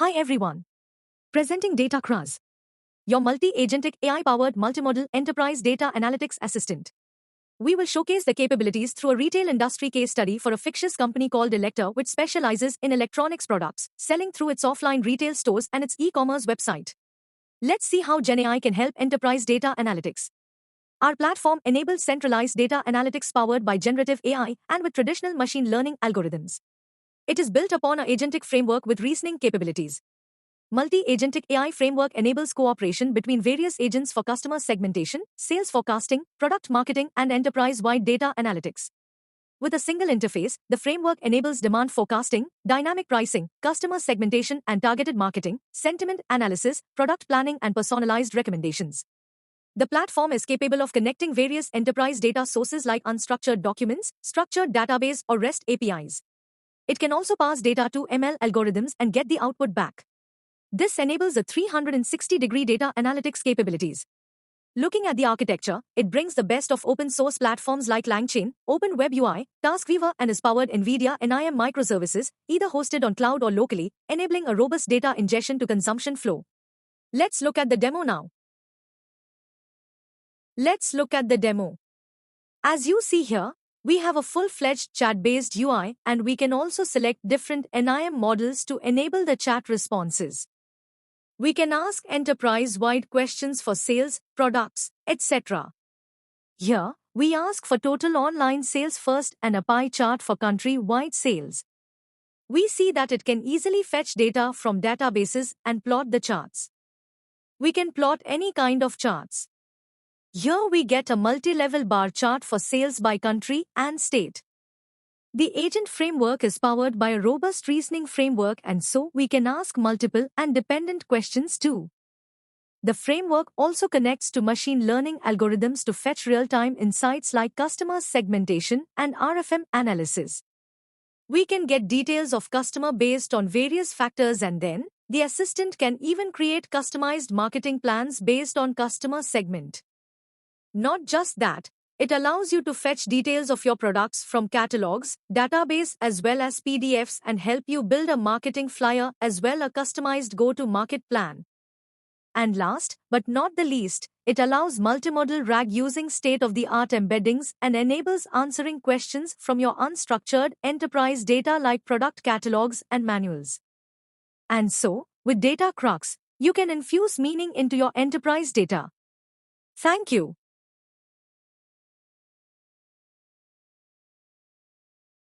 Hi everyone. Presenting Datacruz, your multi-agentic AI-powered multimodal enterprise data analytics assistant. We will showcase the capabilities through a retail industry case study for a fictitious company called Elector, which specializes in electronics products, selling through its offline retail stores and its e-commerce website. Let's see how GenAI can help enterprise data analytics. Our platform enables centralized data analytics powered by generative AI and with traditional machine learning algorithms. It is built upon an agentic framework with reasoning capabilities. Multi-agentic AI framework enables cooperation between various agents for customer segmentation, sales forecasting, product marketing, and enterprise-wide data analytics. With a single interface, the framework enables demand forecasting, dynamic pricing, customer segmentation and targeted marketing, sentiment analysis, product planning, and personalized recommendations. The platform is capable of connecting various enterprise data sources like unstructured documents, structured database, or REST APIs. It can also pass data to ML algorithms and get the output back. This enables a 360-degree data analytics capabilities. Looking at the architecture, it brings the best of open-source platforms like LangChain, OpenWebUI, TaskWeaver, and is powered NVIDIA NIM microservices, either hosted on cloud or locally, enabling a robust data ingestion to consumption flow. Let's look at the demo now. Let's look at the demo. As you see here, we have a full-fledged chat-based UI, and we can also select different NIM models to enable the chat responses. We can ask enterprise-wide questions for sales, products, etc. Here, we ask for total online sales first and a pie chart for country-wide sales. We see that it can easily fetch data from databases and plot the charts. We can plot any kind of charts. Here we get a multi-level bar chart for sales by country and state. The agent framework is powered by a robust reasoning framework, and so we can ask multiple and dependent questions too. The framework also connects to machine learning algorithms to fetch real-time insights like customer segmentation and RFM analysis. We can get details of customer based on various factors, and then the assistant can even create customized marketing plans based on customer segment. Not just that, it allows you to fetch details of your products from catalogs, database as well as PDFs and help you build a marketing flyer as well as a customized go-to-market plan. And last, but not the least, it allows multimodal RAG using state-of-the-art embeddings and enables answering questions from your unstructured enterprise data like product catalogs and manuals. And so, with Datacruz, you can infuse meaning into your enterprise data. Thank you.